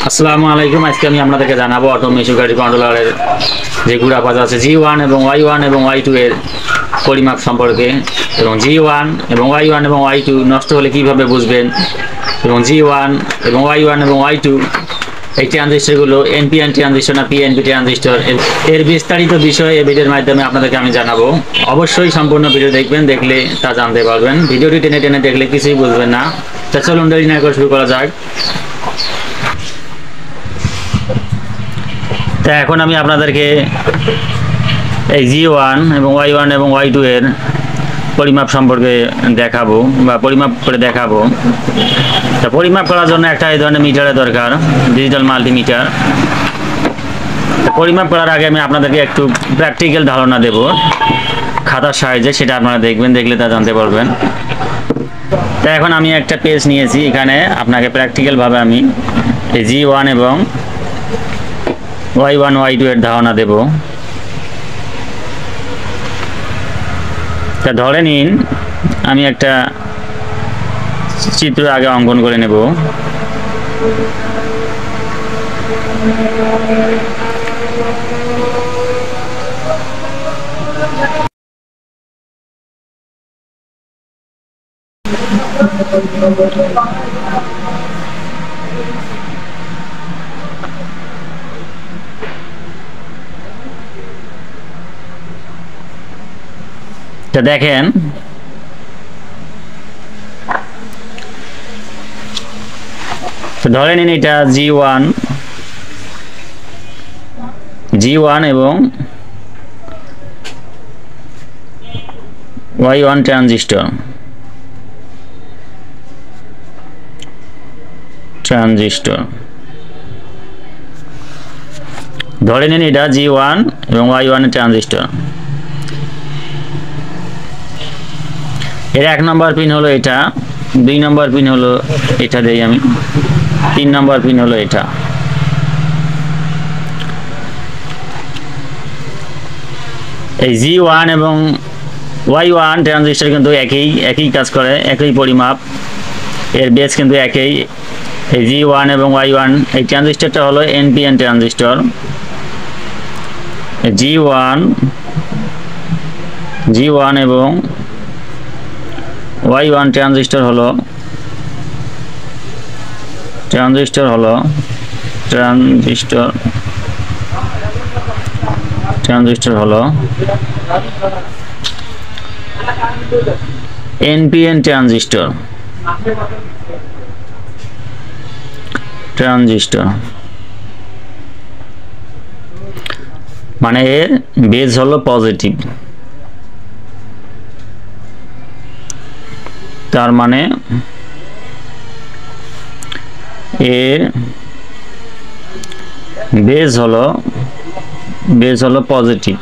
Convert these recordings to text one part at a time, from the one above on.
আসসালামু আলাইকুম। আজকে আমি আপনাদেরকে জানাবো অটোমেশিকারি কন্ট্রোলারের যে গুড়াপাতা আছে G1 এবং Y1 এবং Y2 এর পরিমাপ সম্পর্কে, এবং G1 এবং Y1 এবং Y2 নষ্ট হলে কিভাবে বুঝবেন, এবং G1 এবং Y1 এবং Y2 এই ট্রানজিস্টরগুলো NPN ট্রানজিস্টর না PNP ট্রানজিস্টর, এর বিস্তারিত বিষয় এই ভিডিওর মাধ্যমে আপনাদেরকে আমি জানাবো। অবশ্যই সম্পূর্ণ ভিডিও দেখবেন, দেখলে তা জানতে পারবেন। ভিডিওটি টেনে টেনে দেখলে কিছুই বুঝবেন না। তা চলুন দেরি না করে শুরু করা যাক। তা এখন আমি আপনাদেরকে এই G1 এবং Y1 এবং Y2 এর পরিমাপ সম্পর্কে দেখাবো বা পরিমাপ করে দেখাবো। তা পরিমাপ করার জন্য একটা এই ধরনের মিটারের দরকার, ডিজিটাল মাল্টিমিটার। পরিমাপ করার আগে আমি আপনাদেরকে একটু প্র্যাকটিক্যাল ধারণা দেব খাতার সাহায্যে, সেটা আপনারা দেখবেন, দেখলে তা জানতে পারবেন। তা এখন আমি একটা পেজ নিয়েছি, এখানে আপনাকে প্র্যাকটিক্যালভাবে আমি এই G1 এবং Y1 Y2 এর ধারণা দেব। তা ধরে নিন আমি একটা চিত্র আগে অঙ্কন করে নেব। তা দেখেন ধরে নিন এটা G1 এবং Y1 ট্রানজিস্টর ধরে নিন এটা G1 এবং Y1 ট্রানজিস্টর। এর 1 নম্বর পিন হলো এটা, 2 নম্বর পিন হলো এটা, দেই আমি 3 নম্বর পিন হলো এটা। এই G1 এবং Y1 ট্রানজিস্টর কিন্তু একই কাজ করে, একই পরিমাপ, এর বেস কিন্তু একই। এই G1 এবং Y1 এই ট্রানজিস্টরটা হলো NPN ট্রানজিস্টর। G1 এবং Y1 ট্রানজিস্টর হলো NPN ট্রানজিস্টর। মানে এর বেজ হলো পজিটিভ, তার মানে এর বেজ হলো পজিটিভ।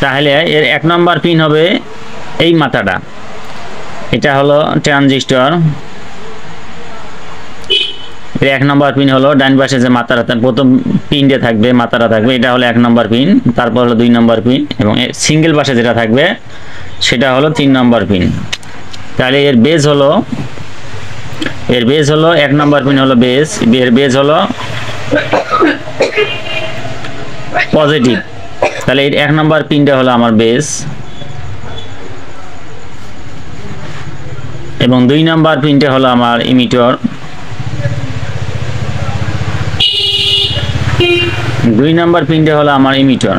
তাহলে এর 1 নম্বর পিন হবে এই মাথাটা, এটা হলো ট্রানজিস্টর। এর 1 নম্বর পিন হলো ডান পাশে যে মাথাটা প্রথম পিনটা থাকবে, মাথাটা থাকবে, এটা হলো 1 নম্বর পিন। তারপর হলো 2 নম্বর পিন, এবং সিঙ্গেল পাশে যেটা থাকবে সেটা হলো 3 নম্বর পিন। তাহলে এর বেজ হলো 1 নম্বর পিন হলো বেজ, এর বেজ হলো পজিটিভ। তাহলে এর 1 নম্বর পিনটা হলো আমার বেজ, এবং 2 নম্বর পিনটা হলো আমার ইমিটর। 2 নম্বর পিনটা হলো আমার ইমিটর,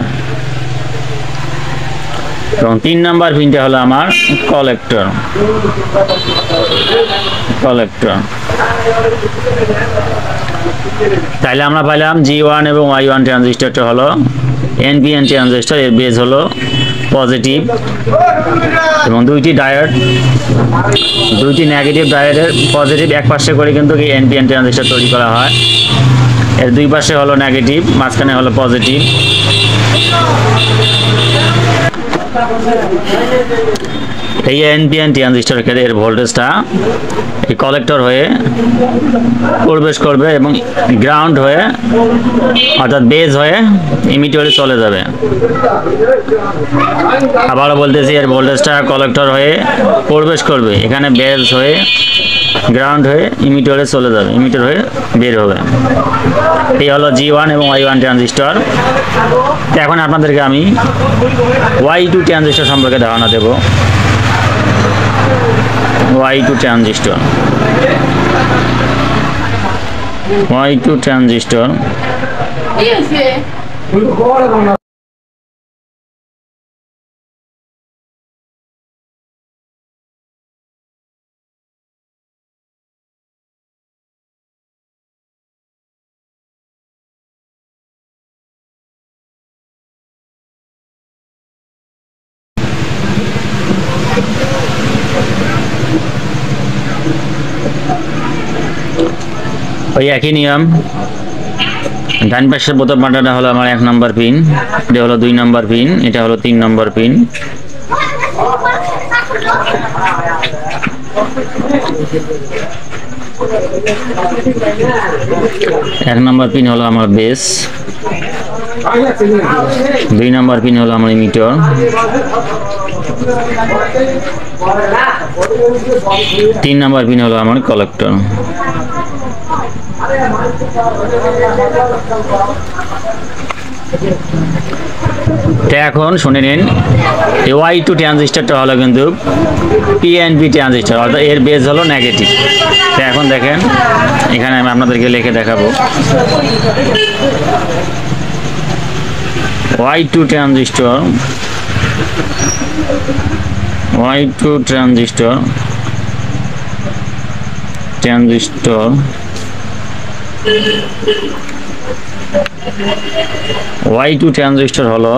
এবং 3 নম্বর পিনটা হলো আমার কালেক্টর। তাইলে আমরা পাইলাম G1 এবং Y1 ট্রানজিস্টরটা হলো NPN ট্রানজিস্টর, এর বেজ হলো পজিটিভ, এবং দুইটি নেগেটিভ ডায়োডের পজিটিভ এক পাশে করে কিন্তু NPN ট্রানজিস্টর তৈরি করা হয়। এর 2 পাশে হলো নেগেটিভ, মাঝখানে হলো পজিটিভ। এই এনপিএন ট্রানজিস্টর ক্ষেত্রে এর ভোল্টেজটা এই কালেক্টর হয়ে প্রবেশ করবে এবং গ্রাউন্ড হয়ে অর্থাৎ বেজ হয়ে ইমিটরে চলে যাবে। আবারও বলতেছি, এর ভোল্টেজটা কালেক্টর হয়ে প্রবেশ করবে, এখানে বেজ হয়ে গ্রাউন্ড হয়ে ইমিটরে চলে যাবে, ইমিটর হয়ে বের হবে। এই হলো G1 এবং Y1 ট্রানজিস্টর। তো এখন আপনাদেরকে আমি Y2 ট্রানজিস্টর সম্পর্কে ধারণা দেব। Y2 ট্রানজিস্টর, Y2 ট্রানজিস্টর ওই একই নিয়ম। ডান পাশের বোতাম বাটনটা হলো আমার 1 নম্বর পিন, এটা হলো 2 নম্বর পিন, এটা হলো 3 নম্বর পিন। এক নম্বর পিন হলো আমার বেস, 2 নম্বর পিন হলো আমার ইমিটর, 3 নম্বর পিন হলো আমার কালেক্টর। এখন শুনে নিন, Y2 ট্রানজিস্টরটা হলো কিন্তু পিএনপি ট্রানজিস্টর, অর্থাৎ এর বেজ হলো নেগেটিভ। তো এখন দেখেন, এখানে আমি আপনাদেরকে লিখে দেখাবো। Y2 transistor, Y2 transistor Y2 transistor হলো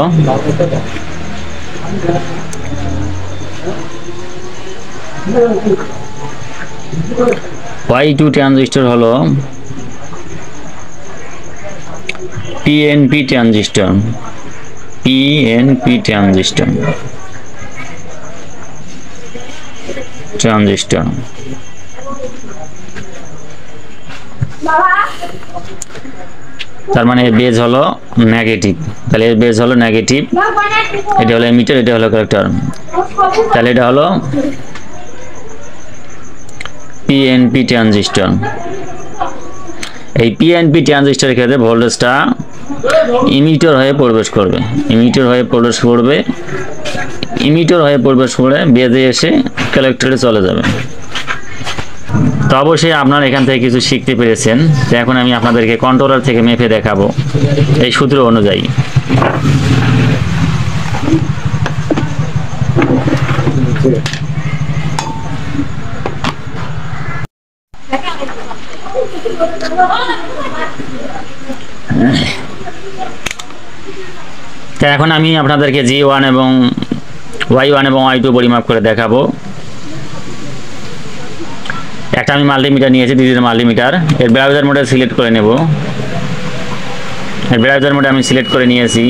Y2 ট্রানজিস্টর হলো পিএনপি ট্রানজিস্টর, পিএনপি ট্রানজিস্টর। তার মানে এর বেজ হলো নেগেটিভ, তাহলে এর বেজ হলো নেগেটিভ, এটা হলো এমিটার, এটা হলো কালেক্টর, তাহলে এটা হলো পিএনপি ট্রানজিস্টর। এই পিএনপি ট্রানজিস্টরের ক্ষেত্রে ভোল্টেজটা ইমিটর হয়ে প্রবেশ করবে, ইমিটর হয়ে প্রবেশ করবে, ইমিটর হয়ে প্রবেশ করে বেজে এসে কালেক্টরে চলে যাবে। তো অবশ্যই আপনারা এখান থেকে কিছু শিখতে পেরেছেন। তো এখন আমি আপনাদেরকে কন্ট্রোলার থেকে মেপে দেখাবো এই সূত্র অনুযায়ী। তো এখন আমি আপনাদেরকে G1 এবং Y1 এবং Y2 পরিমাপ করে দেখাবো। একটা আমি মাল্টিমিটার নিয়েছি, ডিজিটাল মাল্টিমিটার, এর ব্রাউজার মোডে সিলেক্ট করে নেব। এর ব্রাউজার মোডে আমি সিলেক্ট করে নিয়েছি।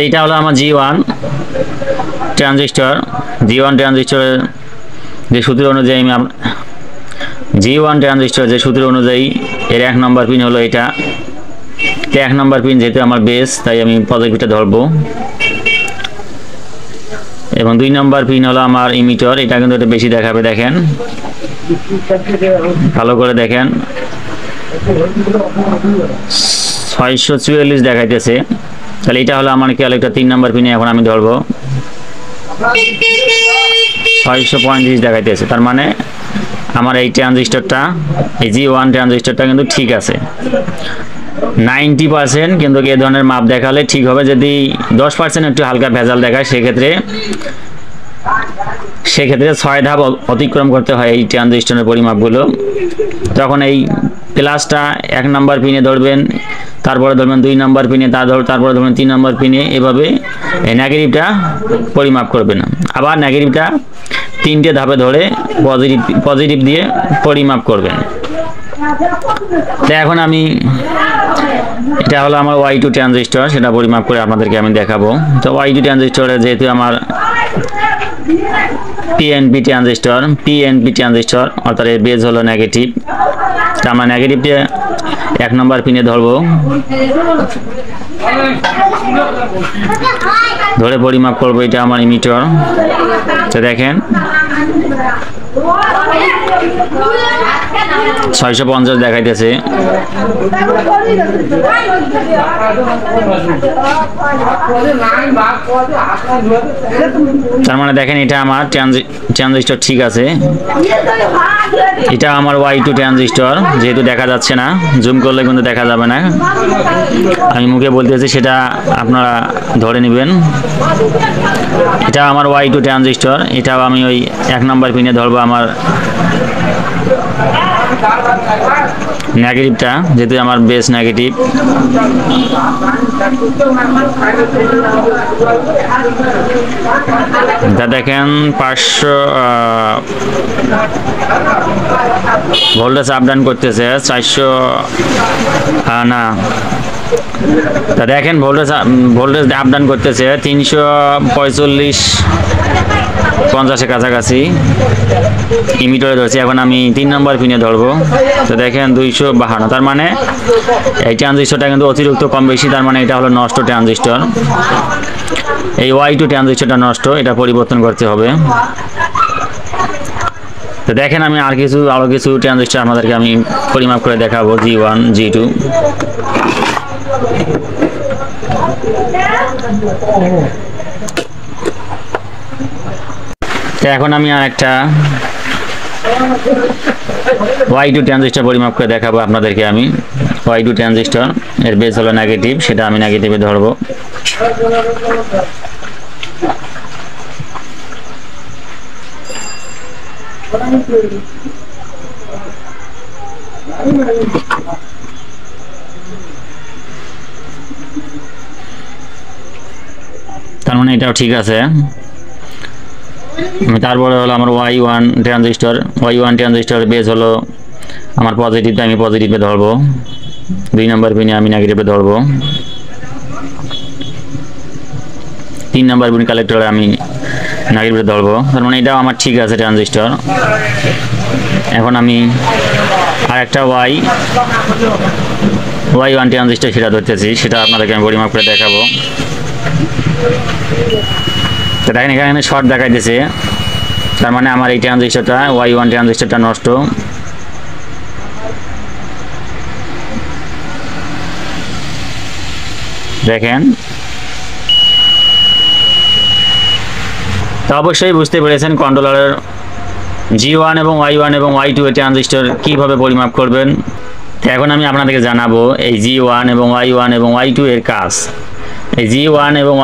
এইটা হলো আমার G1 ট্রানজিস্টর। G1 ট্রানজিস্টরের যে সূত্র অনুযায়ী আমি G1 ট্রানজিস্টর যে সূত্র অনুযায়ী এর 1 নম্বর পিন হলো এটা। 1 নম্বর পিন যেহেতু আমার বেস, তাই আমি পজিটিভটা ধরবো, এবং 2 নম্বর পিন হলো আমার ইমিটর। এটা কিন্তু এটা বেশি দেখাবে, দেখেন ভালো করে দেখেন, 644 দেখাইতেছে। তাহলে এটা হলো আমার কালেক্টর, 3 নম্বর পিনে এখন আমি ধরবো, 635 দেখাইতেছে। তার মানে আমার এই ট্রানজিস্টরটা, এই G1 ট্রানজিস্টরটা কিন্তু ঠিক আছে 90%, কিন্তু এই ধরনের মাপ দেখালে ঠিক হবে। যদি 10% একটু হালকা ভেজাল দেখায়, সেক্ষেত্রে 6 ধাপ অতিক্রম করতে হয় এই ট্রানজিস্টরের পরিমাপগুলো। তখন এই প্লাসটা 1 নম্বর পিনে ধরবেন, তারপরে ধরবেন 2 নম্বর পিনে, তারপরে ধরবেন 3 নম্বর পিনে, এভাবে এই নেগেটিভটা পরিমাপ করবেন। আবার নেগেটিভটা 3টে ধাপে ধরে পজিটিভ দিয়ে পরিমাপ করবেন। তো এখন আমি এটা হলো আমার Y2 ট্রানজিস্টর, সেটা পরিমাপ করে আপনাদেরকে আমি দেখাবো। তো Y2 ট্রানজিস্টরে যেহেতু আমার পিএনপি ট্রানজিস্টর অর্থাৎ এর বেজ হলো নেগেটিভ, তা আমরা নেগেটিভটা 1 নম্বর পিনে ধরবো, ধরে পরিমাপ করবো। এটা আমার ইমিটার। তো দেখেন 650 দেখাইতেছে। তার মানে দেখেন এটা আমার ট্রানজিস্টর ঠিক আছে। এটা আমার Y2 ট্রানজিস্টর, যেহেতু দেখা যাচ্ছে না, জুম করলে কিন্তু দেখা যাবে না, আমি মুখে বলতেছি, সেটা আপনারা ধরে নেবেন। এটা আমার Y2 ট্রানজিস্টর, এটাও আমি ওই 1 নম্বর পিনে ধরবো আমার নেগেটিভটা, যেহেতু আমার বেস নেগেটিভ। তা দেখেন 500 ভোল্টেজ আপ ডাউন করতেছে, 400 না, তা দেখেন ভোল্টেজ আপ ডাউন করতেছে 345-50 কাছাকাছি ইমিটারে ধরছি। এখন আমি 3 নম্বর পিনে ধরবো। তো দেখেন 252, তার মানে এই ট্রানজিস্টরটা কিন্তু অতিরিক্ত কম বেশি, তার মানে এটা হলো নষ্ট ট্রানজিস্টর। এই Y2 ট্রানজিস্টরটা নষ্ট, এটা পরিবর্তন করতে হবে। তো দেখেন আমি আরো কিছু ট্রানজিস্টর আপনাদেরকে আমি পরিমাপ করে দেখাবো, G1 G2। তো এখন আমি আর একটা Y2 ট্রানজিস্টর পরিমাপ করে দেখাবো আপনাদেরকে আমি। Y2 ট্রানজিস্টর এর বেস হলো নেগেটিভ, সেটা আমি নেগেটিভে ধরবো। তার মানে এটাও ঠিক আছে। তারপরে হলো আমার Y1 ট্রানজিস্টর বেস হলো আমার পজিটিভটা, আমি পজিটিভে ধরবো। 2 নম্বর পিনে আমি নেগেটিভে ধরবো। 3 নম্বর পিন কালেক্টরে আমি নেগেটিভে ধরবো। তার মানে এটাও আমার ঠিক আছে ট্রানজিস্টর। এখন আমি আরেকটা Y1 ট্রানজিস্টর সেটা ধরতেছি, সেটা আপনাদেরকে আমি পরিমাপ করে দেখাবো। তো দেখেন এখানে শর্ট দেখাইতেছে, তার মানে আমার এই ট্রানজিস্টরটা Y1 ট্রানজিস্টরটা নষ্ট। দেখেন, তো অবশ্যই বুঝতে পেরেছেন কন্ট্রোলারের G1 এবং Y1 এবং Y2 এর ট্রানজিস্টর কিভাবে পরিমাপ করবেন। তো এখন আমি আপনাদেরকে জানাবো এই G1 এবং Y1 এবং Y2 এর কাজ। এই G1 এবং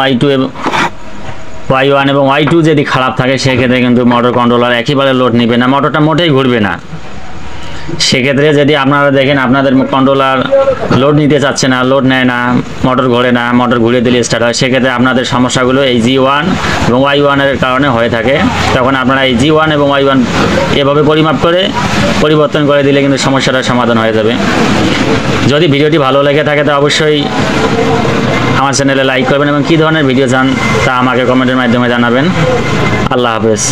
Y1 এবং Y2 যদি খারাপ থাকে, সেক্ষেত্রে কিন্তু মোটর কন্ট্রোলার একেবারে লোড নেবে না, মোটরটা মোটেই ঘুরবে না। সেক্ষেত্রে যদি আপনারা দেখেন আপনাদের কন্ট্রোলার লোড নিতে চাচ্ছে না, লোড নেয় না, মোটর ঘোরে না, মোটর ঘুরে দিলে স্টার্ট হয়, সেক্ষেত্রে আপনাদের সমস্যাগুলো এই G1 এবং Y1 এর কারণে হয়ে থাকে। তখন আপনারা এই G1 এবং Y1 এভাবে পরিমাপ করে পরিবর্তন করে দিলে কিন্তু সমস্যাটার সমাধান হয়ে যাবে। যদি ভিডিওটি ভালো লেগে থাকে তো অবশ্যই আমার চ্যানেলে লাইক করবেন এবং কী ধরনের ভিডিও চান তা আমাকে কমেন্টের মাধ্যমে জানাবেন। আল্লাহ হাফেজ।